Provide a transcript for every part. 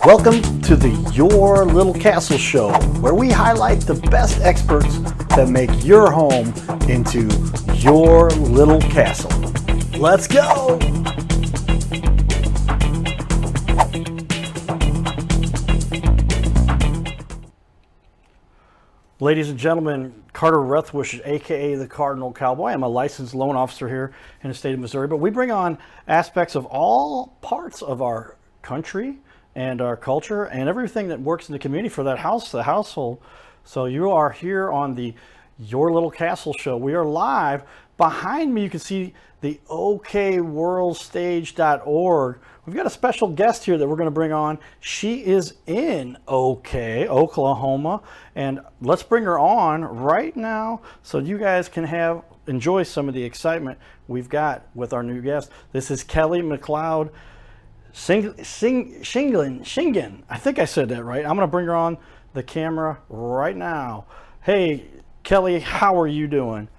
Welcome to the Your Little Castle Show, where we highlight the best experts that make your home into your little castle. Let's go! Ladies and gentlemen, Carter Rethwish, aka the Cardinal Cowboy. I'm a licensed loan officer here in the state of Missouri, but we bring on aspects of all parts of our country and our culture and everything that works in the community for that house, the household. So you are here on the Your Little Castle Show. We are live. Behind me, you can see the okworldstage.org. We've got a special guest here that we're going to bring on. She is in OK, Oklahoma, and let's bring her on right now so you guys can enjoy some of the excitement we've got with our new guest. This is Kelli McLoud-Schingen. I think I said that right. I'm going to bring her on the camera right now. Hey, Kelli, how are you doing?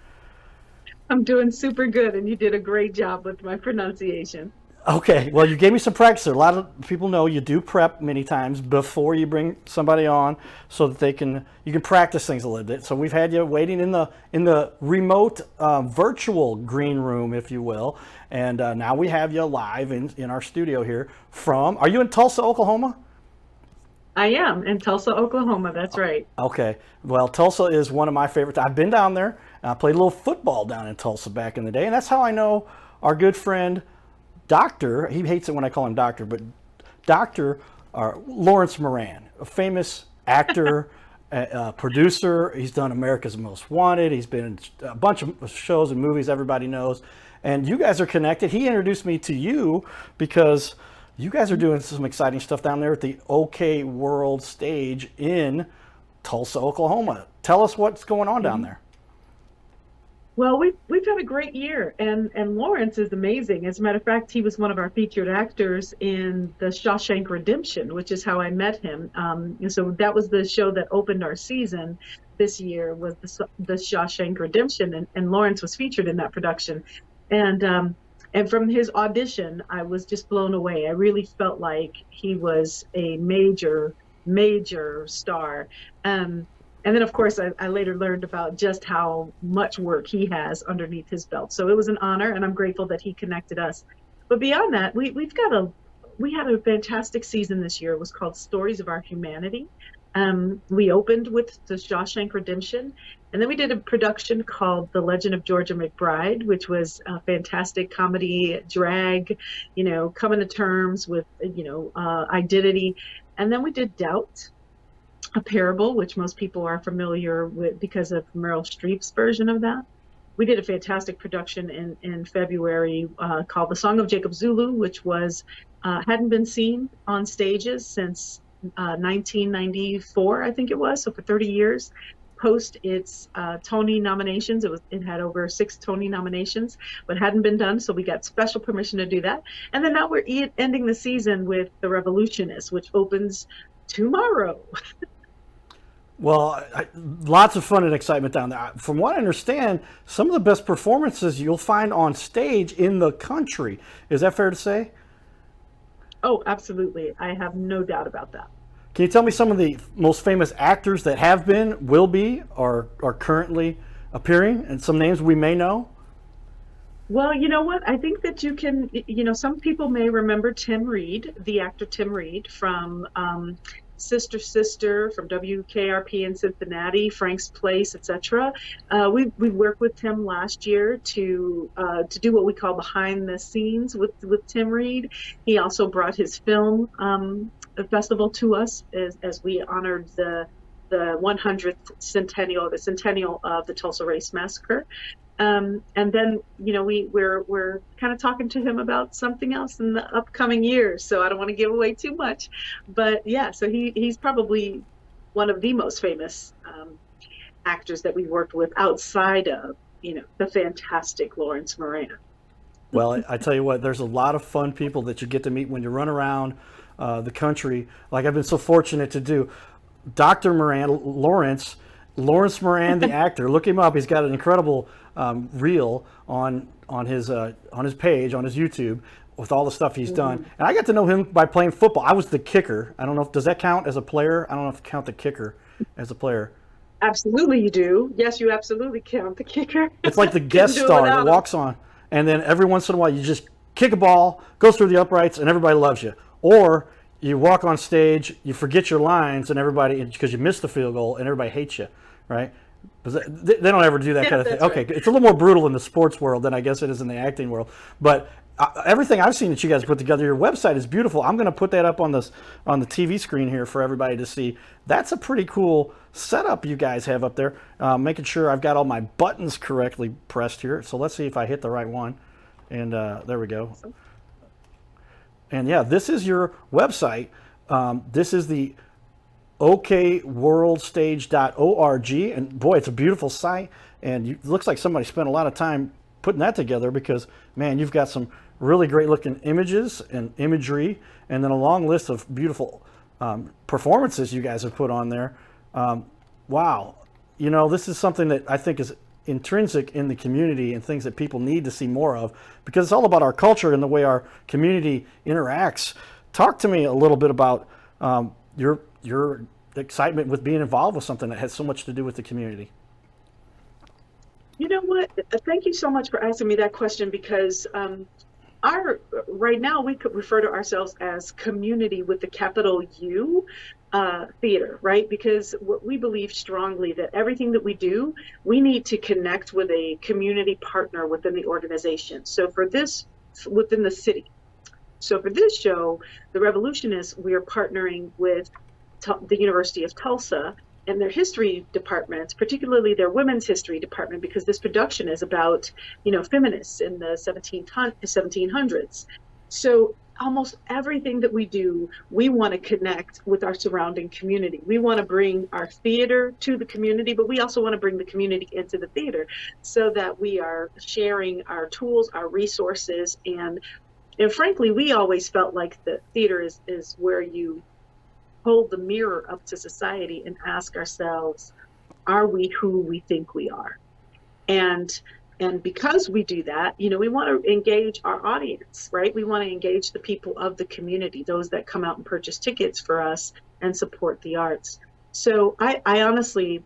I'm doing super good, and you did a great job with my pronunciation. Okay, well, you gave me some practice there. A lot of people know you do prep many times before you bring somebody on so that you can practice things a little bit. So we've had you waiting in the remote virtual green room, if you will, and now we have you live in our studio here are you in Tulsa, Oklahoma? I am in Tulsa, Oklahoma. That's right. Okay. Well, Tulsa is one of my favorites. I've been down there. I played a little football down in Tulsa back in the day, and that's how I know our good friend, Doctor. He hates it when I call him Doctor, but Doctor Lawrence Moran, a famous actor, producer. He's done America's Most Wanted. He's been in a bunch of shows and movies everybody knows. And you guys are connected. He introduced me to you because you guys are doing some exciting stuff down there at the OK World Stage in Tulsa, Oklahoma. Tell us what's going on down there. Well, we've had a great year, and Lawrence is amazing. As a matter of fact, he was one of our featured actors in The Shawshank Redemption, which is how I met him. And so that was the show that opened our season this year, was the Shawshank Redemption, and Lawrence was featured in that production. And from his audition, I was just blown away. I really felt like he was a major star. And then, of course, I later learned about just how much work he has underneath his belt. So it was an honor, and I'm grateful that he connected us. But beyond that, we had a fantastic season this year. It was called Stories of Our Humanity. We opened with The Shawshank Redemption, and then we did a production called The Legend of Georgia McBride, which was a fantastic comedy drag, coming to terms with, identity. And then we did Doubt, a parable, which most people are familiar with because of Meryl Streep's version of that. We did a fantastic production in February called The Song of Jacob Zulu, which was hadn't been seen on stages since 1994, I think it was. So for 30 years, post its Tony nominations, it had over 6 Tony nominations, but hadn't been done. So we got special permission to do that. And then now we're ending the season with The Revolutionist, which opens tomorrow. Well, lots of fun and excitement down there. From what I understand, some of the best performances you'll find on stage in the country. Is that fair to say? Oh, absolutely. I have no doubt about that. Can you tell me some of the most famous actors that have been, will be, or are currently appearing, and some names we may know? Well, you know what? I think that you can, some people may remember Tim Reed, the actor Tim Reed from Sister from WKRP in Cincinnati, Frank's Place, etc. We worked with Tim last year to do what we call behind the scenes with Tim Reed. He also brought his film festival to us as we honored the 100th centennial, the centennial of the Tulsa Race Massacre. And then, we're kind of talking to him about something else in the upcoming years. So I don't want to give away too much, but yeah, so he's probably one of the most famous actors that we worked with outside of, the fantastic Lawrence Moran. Well, I tell you what, there's a lot of fun people that you get to meet when you run around the country, like I've been so fortunate to do. Dr. Moran, Lawrence Moran, the actor. Look him up. He's got an incredible reel on his page, on his YouTube. with all the stuff he's done. And I got to know him by playing football. I was the kicker. I don't know if, does that count as a player? I don't know if you count the kicker as a player. Absolutely, you do. Yes, you absolutely count the kicker. It's like the guest star that walks on, and then every once in a while you just kick a ball, goes through the uprights, and everybody loves you. Or you walk on stage, you forget your lines, and everybody, because you missed the field goal, and everybody hates you, right? They don't ever do that kind of thing. Okay, it's a little more brutal in the sports world than I guess it is in the acting world. But everything I've seen that you guys put together, your website is beautiful. I'm going to put that up on the TV screen here for everybody to see. That's a pretty cool setup you guys have up there. Making sure I've got all my buttons correctly pressed here. So let's see if I hit the right one. And there we go. And yeah, this is your website. This is the okworldstage.org, and boy, it's a beautiful site, and it looks like somebody spent a lot of time putting that together, because man, you've got some really great looking images and imagery, and then a long list of beautiful performances you guys have put on there. Wow, you know, this is something that I think is intrinsic in the community and things that people need to see more of, because it's all about our culture and the way our community interacts. Talk to me a little bit about your excitement with being involved with something that has so much to do with the community. You know what? Thank you so much for asking me that question, because right now we could refer to ourselves as community with the capital U theater, right? Because we believe strongly that everything that we do, we need to connect with a community partner within the organization. So for this, within the city. So for this show, The Revolutionists, we are partnering with the University of Tulsa and their history departments, particularly their women's history department, because this production is about, feminists in the 1700s. So almost everything that we do, we want to connect with our surrounding community. We want to bring our theater to the community, but we also want to bring the community into the theater, so that we are sharing our tools, our resources, and frankly, we always felt like the theater is where you hold the mirror up to society and ask ourselves, are we who we think we are? And because we do that, we want to engage our audience, right? We want to engage the people of the community, those that come out and purchase tickets for us and support the arts. So I honestly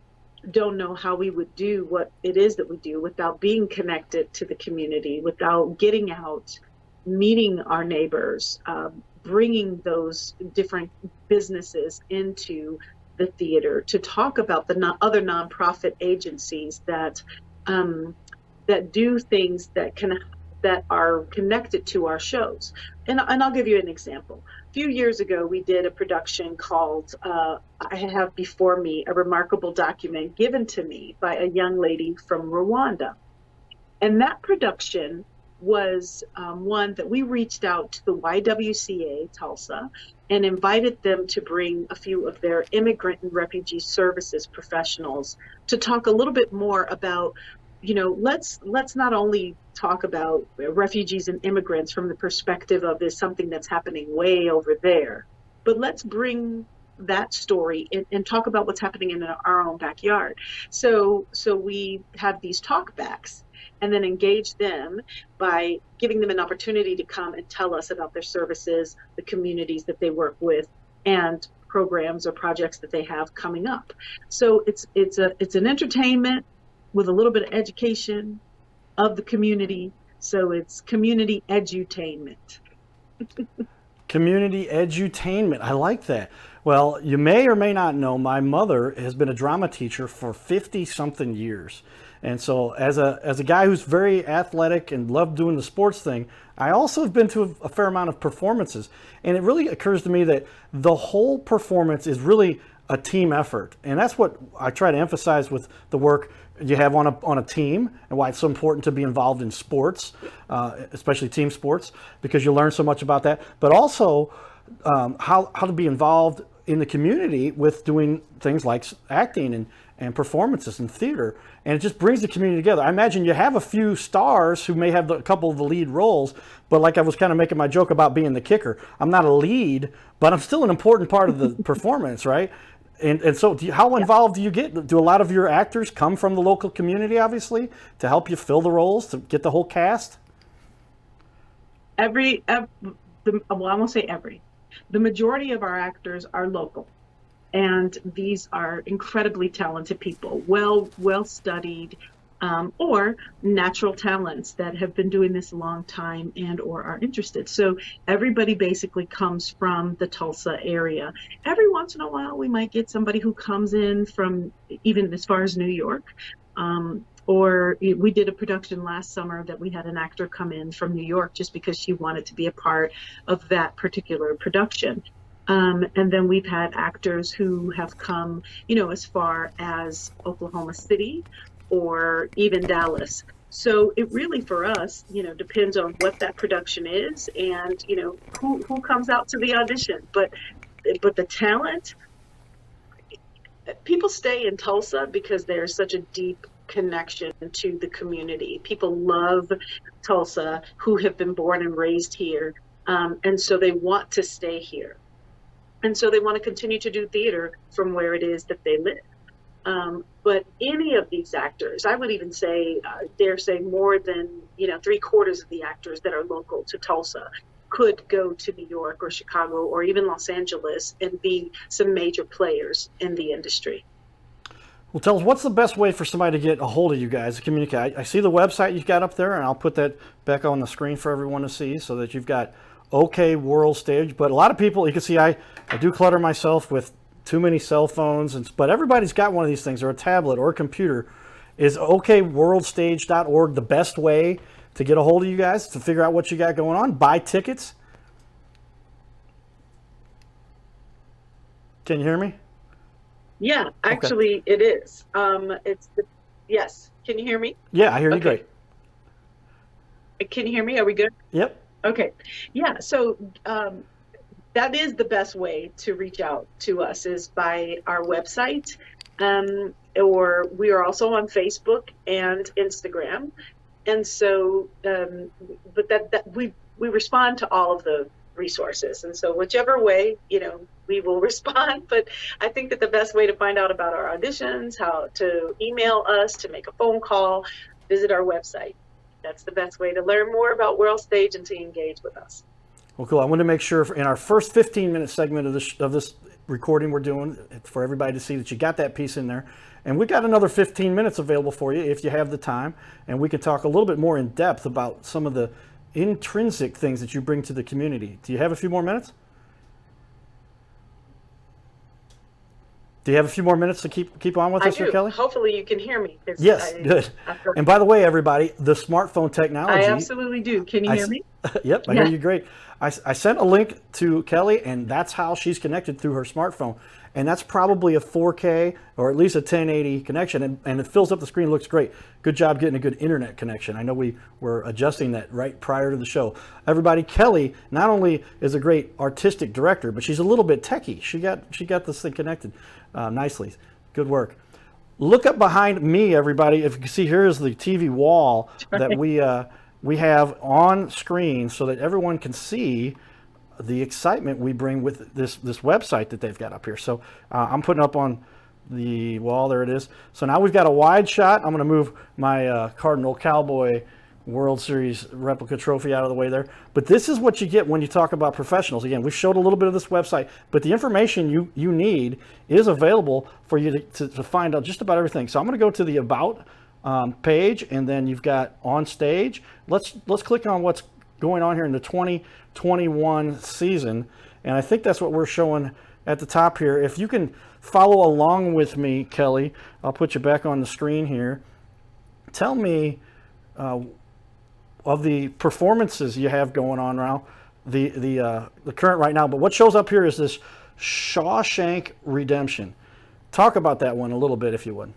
don't know how we would do what it is that we do without being connected to the community, without getting out, meeting our neighbors, bringing those different businesses into the theater to talk about the other nonprofit agencies that do things that are connected to our shows. And I'll give you an example. A few years ago, we did a production called I Have Before Me, a remarkable document given to me by a young lady from Rwanda. And that production was one that we reached out to the YWCA Tulsa and invited them to bring a few of their immigrant and refugee services professionals to talk a little bit more about, let's not only talk about refugees and immigrants from the perspective of this something that's happening way over there, but let's bring that story and talk about what's happening in our own backyard. So we have these talkbacks, and then engage them by giving them an opportunity to come and tell us about their services, the communities that they work with, and programs or projects that they have coming up. So it's an entertainment with a little bit of education of the community. So it's community edutainment. Community edutainment. I like that. Well, you may or may not know, my mother has been a drama teacher for 50-something years. And so as a guy who's very athletic and loved doing the sports thing, I also have been to a fair amount of performances. And it really occurs to me that the whole performance is really a team effort. And that's what I try to emphasize with the work you have on a team, and why it's so important to be involved in sports, especially team sports, because you learn so much about that. But also how to be involved in the community with doing things like acting and performances in theater. And it just brings the community together. I imagine you have a few stars who may have a couple of the lead roles, but like I was kind of making my joke about being the kicker, I'm not a lead, but I'm still an important part of the performance, right? And so how involved do you get? Do a lot of your actors come from the local community, obviously, to help you fill the roles, to get the whole cast? Well, I won't say every. The majority of our actors are local. And these are incredibly talented people, well studied, or natural talents that have been doing this a long time and or are interested. So everybody basically comes from the Tulsa area. Every once in a while, we might get somebody who comes in from even as far as New York. Or we did a production last summer that we had an actor come in from New York just because she wanted to be a part of that particular production. And then we've had actors who have come, as far as Oklahoma City or even Dallas. So it really, for us, depends on what that production is and, who comes out to the audition. But the talent, people stay in Tulsa because there's such a deep connection to the community. People love Tulsa who have been born and raised here. And so they want to stay here. And so they want to continue to do theater from where it is that they live. But any of these actors, I would even say, dare say more than, 3/4 of the actors that are local to Tulsa could go to New York or Chicago or even Los Angeles and be some major players in the industry. Well, tell us, what's the best way for somebody to get a hold of you guys to communicate? I see the website you've got up there, and I'll put that back on the screen for everyone to see so that you've got OK World Stage. But a lot of people, you can see I do clutter myself with too many cell phones, but everybody's got one of these things, or a tablet or a computer. Is okworldstage.org the best way to get a hold of you guys, to figure out what you got going on, buy tickets? Can you hear me? Yeah, actually, okay. It is. Yes. Can you hear me? Yeah, I hear you great. Can you hear me? Are we good? Yep. Okay. Yeah. So that is the best way to reach out to us, is by our website, or we are also on Facebook and Instagram. And so, but that we respond to all of the resources. And so whichever way, we will respond. But I think that the best way to find out about our auditions, how to email us, to make a phone call, visit our website. That's the best way to learn more about World Stage and to engage with us. Well, cool. I want to make sure in our first 15-minute segment of this recording we're doing, for everybody to see that you got that piece in there. And we've got another 15 minutes available for you if you have the time. And we can talk a little bit more in depth about some of the intrinsic things that you bring to the community. Do you have a few more minutes? Do you have a few more minutes to keep on with us here, Kelli? Hopefully you can hear me. Yes, good. And by the way, everybody, the smartphone technology. I absolutely do. Can you hear me? Yep, I hear you great. I sent a link to Kelli, and that's how she's connected through her smartphone. And that's probably a 4K or at least a 1080 connection, and it fills up the screen, looks great. Good job getting a good internet connection. I know we were adjusting that right prior to the show. Everybody, Kelli not only is a great artistic director, but she's a little bit techie. She got this thing connected nicely. Good work. Look up behind me, everybody. If you can see, here is the TV wall that we have on screen so that everyone can see the excitement we bring with this website that they've got up here. So I'm putting up on the wall. There it is. So now we've got a wide shot. I'm going to move my Cardinal Cowboy World Series replica trophy out of the way there. But this is what you get when you talk about professionals. Again, we showed a little bit of this website, but the information you need is available for you to find out just about everything. So I'm going to go to the About page, and then you've got On Stage. Let's click on what's going on here in the 2021 season, and I think that's what we're showing at the top here. If you can follow along with me, Kelli, I'll put you back on the screen here. Tell me of the performances you have going on now, the current right now. But what shows up here is this Shawshank Redemption. Talk about that one a little bit, if you would.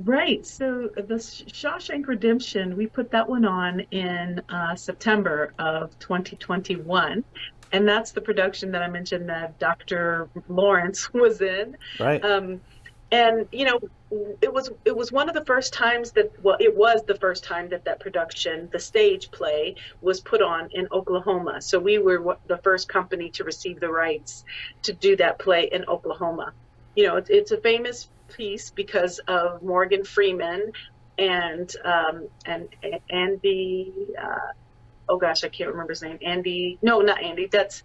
Right. So the Shawshank Redemption, we put that one on in September of 2021. And that's the production that I mentioned that Dr. Lawrence was in. Right. And, it was one of the first times that, it was the first time that production, the stage play, was put on in Oklahoma. So we were the first company to receive the rights to do that play in Oklahoma. It's a famous piece because of Morgan Freeman and Andy, oh gosh, I can't remember his name. Andy, no, not Andy. That's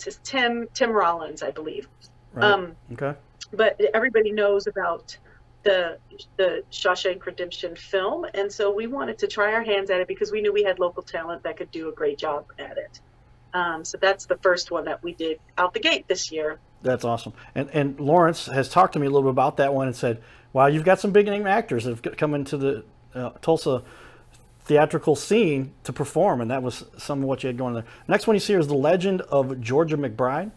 his Tim Rollins, I believe. Right. Okay. But everybody knows about the Shawshank Redemption film, and so we wanted to try our hands at it because we knew we had local talent that could do a great job at it. So that's the first one that we did out the gate this year. That's awesome. And Lawrence has talked to me a little bit about that one and said, "Wow, you've got some big name actors that have come into the Tulsa theatrical scene to perform," and that was some of what you had going there. Next one you see is The Legend of Georgia McBride.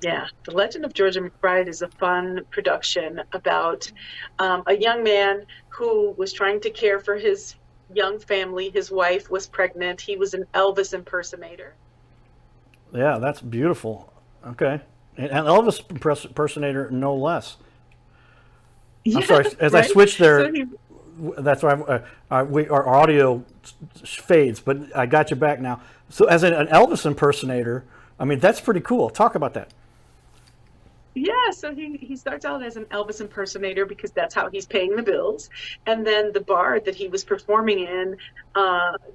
Yeah, The Legend of Georgia McBride is a fun production about a young man who was trying to care for his young family. His wife was pregnant. He was an Elvis impersonator. Yeah, that's beautiful. Okay. And Elvis impersonator, no less. Yeah, I'm sorry, as right? I switch there, So he, that's why our audio fades, but I got you back now. So as an Elvis impersonator, I mean, that's pretty cool. Talk about that. yeah, so he starts out as an Elvis impersonator because that's how he's paying the bills. And then the bar that he was performing in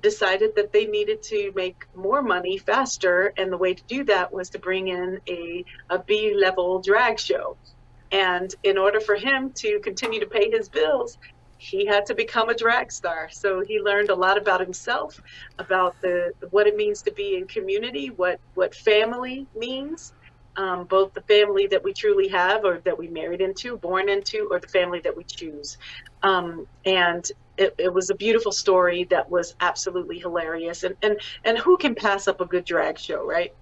decided that they needed to make more money faster. And the way to do that was to bring in a B-level drag show. And in order for him to continue to pay his bills, he had to become a drag star. So he learned a lot about himself, about what it means to be in community, what family means. Both the family that we truly have or that we married into, born into, or the family that we choose. And it was a beautiful story that was absolutely hilarious. And who can pass up a good drag show, right?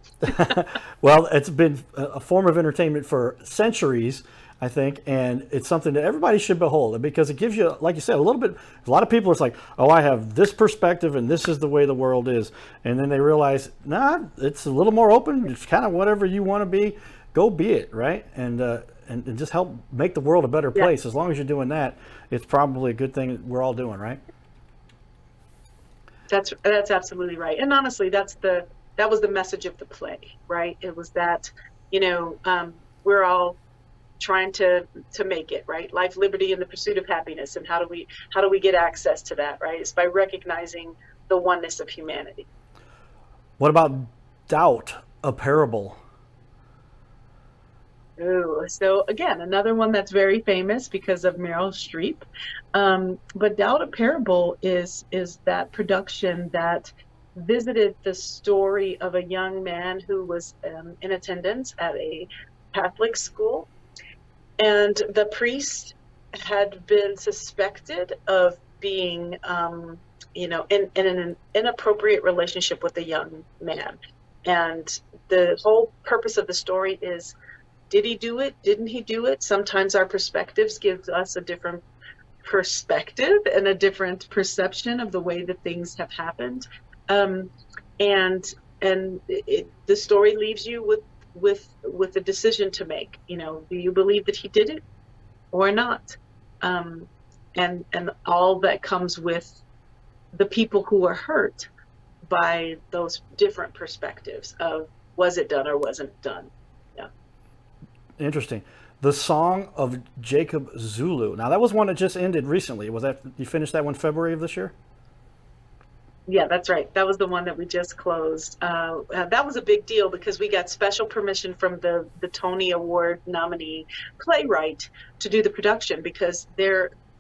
Well, it's been a form of entertainment for centuries, I think, and it's something that everybody should behold because it gives you, like you said, a little bit. A lot of people, it's like, oh, I have this perspective, and this is the way the world is, and then they realize, nah, it's a little more open. It's kind of whatever you want to be, go be it, right? And just help make the world a better place. Yeah. As long as you're doing that, it's probably a good thing that we're all doing, right? That's absolutely right. And honestly, that was the message of the play, right? It was that, we're all trying to make it, right? Life, liberty, and the pursuit of happiness. And how do we get access to that, right? It's by recognizing the oneness of humanity. What about Doubt, a Parable? Oh, so again, another one that's very famous because of Meryl Streep. But Doubt, a Parable is that production that visited the story of a young man who was in attendance at a Catholic school. And the priest had been suspected of being, in an inappropriate relationship with a young man. And the whole purpose of the story is, did he do it? Didn't he do it? Sometimes our perspectives give us a different perspective and a different perception of the way that things have happened. And the story leaves you with a decision to make. Do you believe that he did it or not? And all that comes with the people who are hurt by those different perspectives of was it done or wasn't it done. Yeah. Interesting. The Song of Jacob Zulu. Now that was one that just ended recently. Was that, you finished that one February of this year? Yeah, that's right. That was the one that we just closed. That was a big deal because we got special permission from the Tony Award nominee playwright to do the production because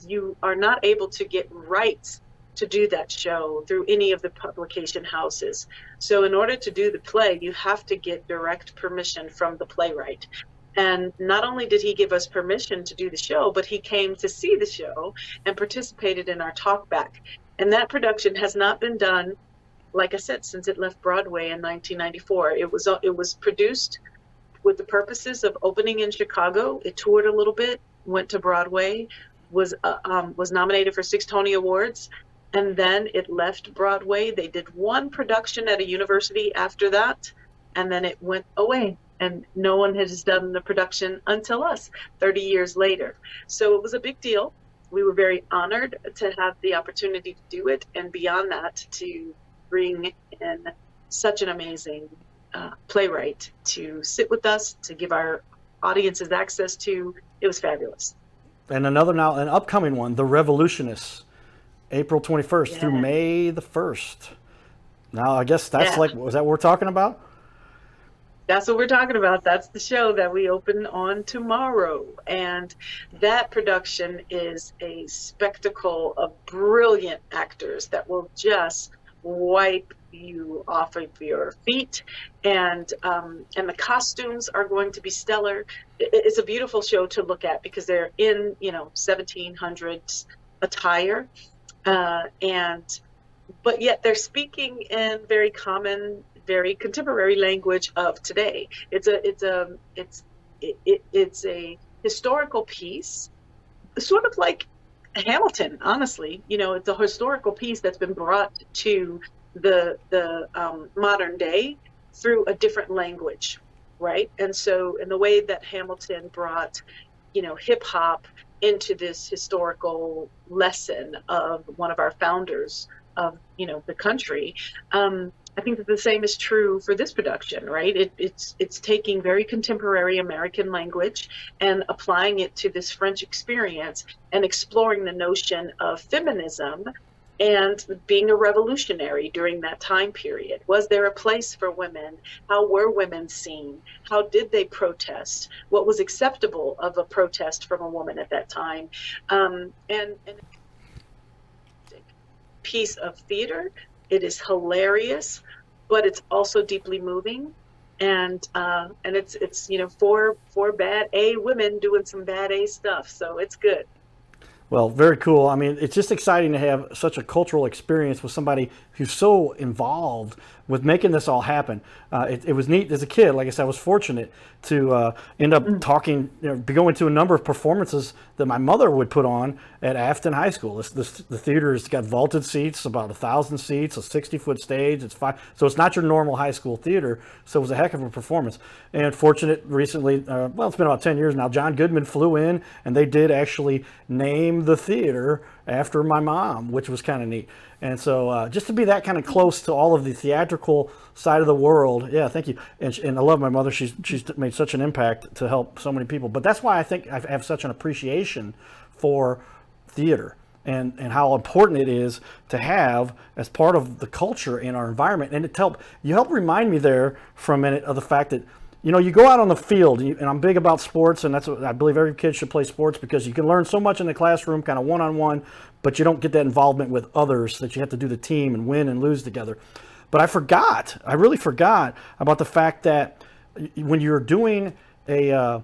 you are not able to get rights to do that show through any of the publication houses. So in order to do the play, you have to get direct permission from the playwright. And not only did he give us permission to do the show, but he came to see the show and participated in our talkback. And that production has not been done, like I said, since it left Broadway in 1994. It was produced with the purposes of opening in Chicago. It toured a little bit, went to Broadway, was nominated for 6 Tony Awards, and then it left Broadway. They did one production at a university after that, and then it went away. And no one has done the production until us, 30 years later. So it was a big deal. We were very honored to have the opportunity to do it, and beyond that, to bring in such an amazing playwright to sit with us, to give our audiences access to. It was fabulous. And another now, an upcoming one, The Revolutionists, April 21st through Yeah. May the 1st. Now, I guess that's Yeah. like, was that what we're talking about? That's what we're talking about. That's the show that we open on tomorrow. And that production is a spectacle of brilliant actors that will just wipe you off of your feet. And the costumes are going to be stellar. It's a beautiful show to look at because they're in, 1700s attire. And but yet they're speaking in very common, very contemporary language of today. It's a historical piece, sort of like Hamilton, honestly. It's a historical piece that's been brought to the modern day through a different language, right? And so, in the way that Hamilton brought, hip hop into this historical lesson of one of our founders of, the country. I think that the same is true for this production, right? It's taking very contemporary American language and applying it to this French experience and exploring the notion of feminism and being a revolutionary during that time period. Was there a place for women? How were women seen? How did they protest? What was acceptable of a protest from a woman at that time? And piece of theater. It is hilarious, but it's also deeply moving. And it's four bad A women doing some bad A stuff. So it's good. Well, very cool. I mean, it's just exciting to have such a cultural experience with somebody who's so involved with making this all happen. It was neat as a kid. Like I said, I was fortunate to end up talking, going to a number of performances that my mother would put on at Afton High School. The theater has got vaulted seats, about 1,000 seats, a 60-foot stage. So it's not your normal high school theater. So it was a heck of a performance. And fortunate recently, well, it's been about 10 years now, John Goodman flew in and they did actually name the theater after my mom, which was kind of neat. And so just to be that kind of close to all of the theatrical side of the world, yeah, thank you. And I love my mother. She's made such an impact to help so many people. But that's why I think I have such an appreciation for theater and how important it is to have as part of the culture in our environment. And you help remind me there for a minute of the fact that, you go out on the field, and I'm big about sports, and that's what I believe every kid should play sports because you can learn so much in the classroom, kind of one-on-one, but you don't get that involvement with others that you have to do the team and win and lose together. But I really forgot about the fact that when you're doing a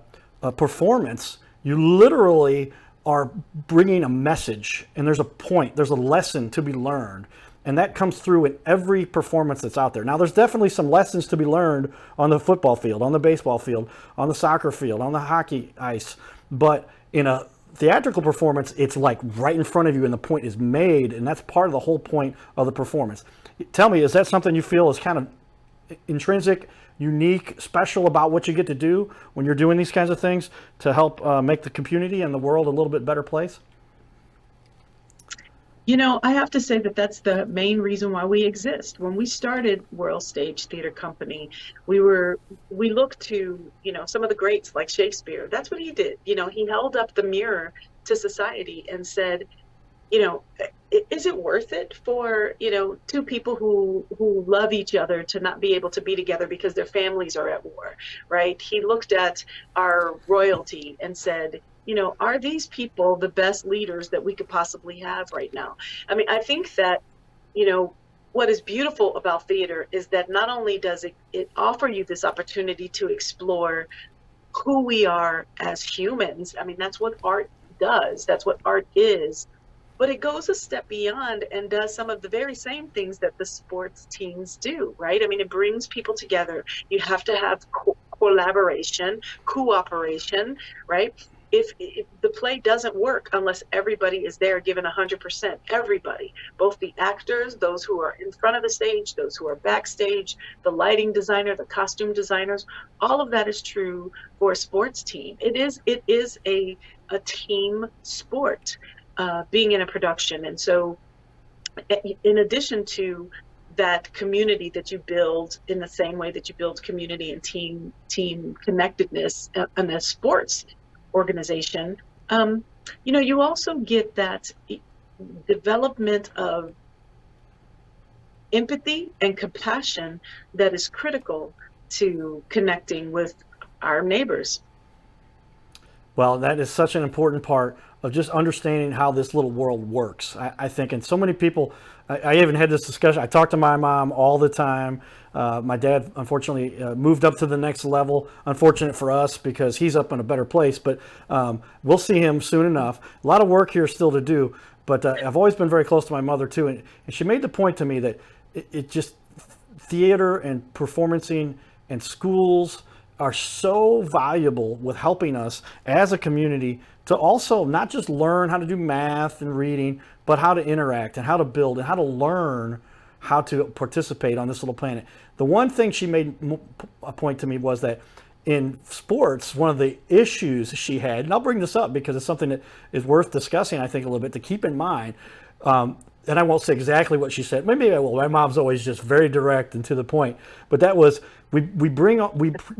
performance, you literally are bringing a message, and there's a point, there's a lesson to be learned. And that comes through in every performance that's out there. Now, there's definitely some lessons to be learned on the football field, on the baseball field, on the soccer field, on the hockey ice. But in a theatrical performance, it's like right in front of you and the point is made. And that's part of the whole point of the performance. Tell me, is that something you feel is kind of intrinsic, unique, special about what you get to do when you're doing these kinds of things to help make the community and the world a little bit better place? I have to say that that's the main reason why we exist. When we started World Stage Theater Company, we looked to, some of the greats like Shakespeare. That's what he did. He held up the mirror to society and said, is it worth it for, two people who love each other to not be able to be together because their families are at war, right? He looked at our royalty and said, are these people the best leaders that we could possibly have right now? I mean, I think that, what is beautiful about theater is that not only does it offer you this opportunity to explore who we are as humans. I mean, that's what art does. That's what art is. But it goes a step beyond and does some of the very same things that the sports teams do, right? I mean, it brings people together. You have to have collaboration, cooperation, right? If the play doesn't work unless everybody is there given 100%, everybody, both the actors, those who are in front of the stage, those who are backstage, the lighting designer, the costume designers, all of that is true for a sports team. It is a team sport, being in a production. And so in addition to that community that you build in the same way that you build community and team connectedness in a sports organization, You also get that development of empathy and compassion that is critical to connecting with our neighbors. Well, that is such an important part of just understanding how this little world works. I think, and so many people, I even had this discussion. I talk to my mom all the time. My dad, unfortunately, moved up to the next level. Unfortunate for us because he's up in a better place, but we'll see him soon enough. A lot of work here still to do, but I've always been very close to my mother too. And she made the point to me that it just, theater and performancing and schools are so valuable with helping us as a community to also not just learn how to do math and reading, but how to interact and how to build and how to learn how to participate on this little planet. The one thing she made a point to me was that in sports, one of the issues she had, and I'll bring this up because it's something that is worth discussing, I think, a little bit to keep in mind. And I won't say exactly what she said. Maybe I will. My mom's always just very direct and to the point. But that was, we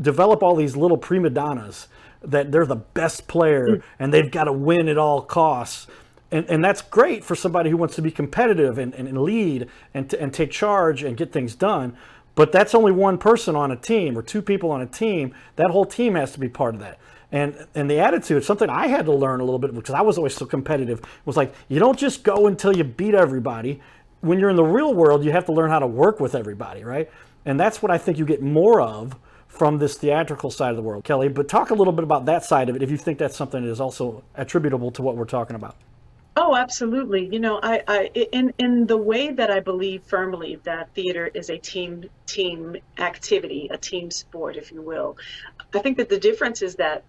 develop all these little prima donnas that they're the best player and they've got to win at all costs. And that's great for somebody who wants to be competitive and lead and take charge and get things done. But that's only one person on a team or two people on a team. That whole team has to be part of that. And the attitude, something I had to learn a little bit because I was always so competitive, was like, you don't just go until you beat everybody. When you're in the real world, you have to learn how to work with everybody, right? And that's what I think you get more of from this theatrical side of the world, Kelli. But talk a little bit about that side of it if you think that's something that is also attributable to what we're talking about. Oh, absolutely. In the way that I believe firmly that theater is a team activity, a team sport, if you will. I think that the difference is that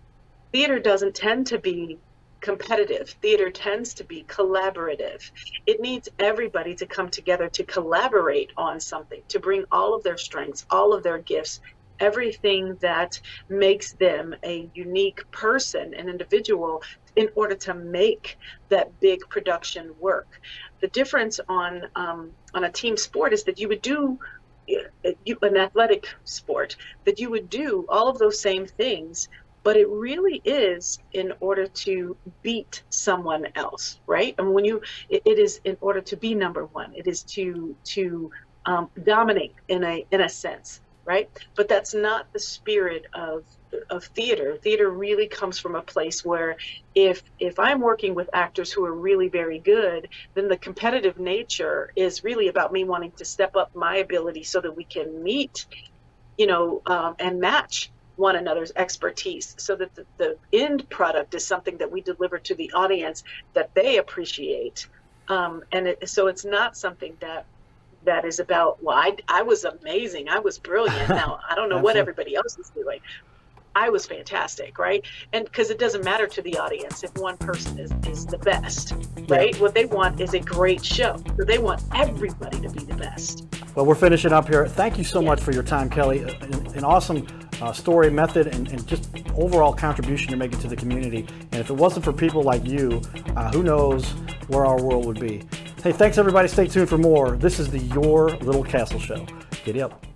theater doesn't tend to be competitive. Theater tends to be collaborative. It needs everybody to come together to collaborate on something, to bring all of their strengths, all of their gifts, everything that makes them a unique person, an individual, in order to make that big production work. The difference on a team sport is that you would do an athletic sport, that you would do all of those same things, but it really is in order to beat someone else, right? And it is in order to be number one. It is to dominate in a sense, right? But that's not the spirit of theater. Theater really comes from a place where if I'm working with actors who are really very good, then the competitive nature is really about me wanting to step up my ability so that we can meet, and match one another's expertise so that the end product is something that we deliver to the audience that they appreciate. So it's not something that is about, well, I was amazing, I was brilliant. Now, I don't know what everybody else is doing. I was fantastic, right? And because it doesn't matter to the audience if one person is the best, right? Yeah. What they want is a great show. So they want everybody to be the best. Well, we're finishing up here. Thank you so much for your time, Kelli. An awesome story, method, and just overall contribution you're making to the community. And if it wasn't for people like you, who knows where our world would be. Hey, thanks everybody. Stay tuned for more. This is the Your Little Castle Show. Giddy up.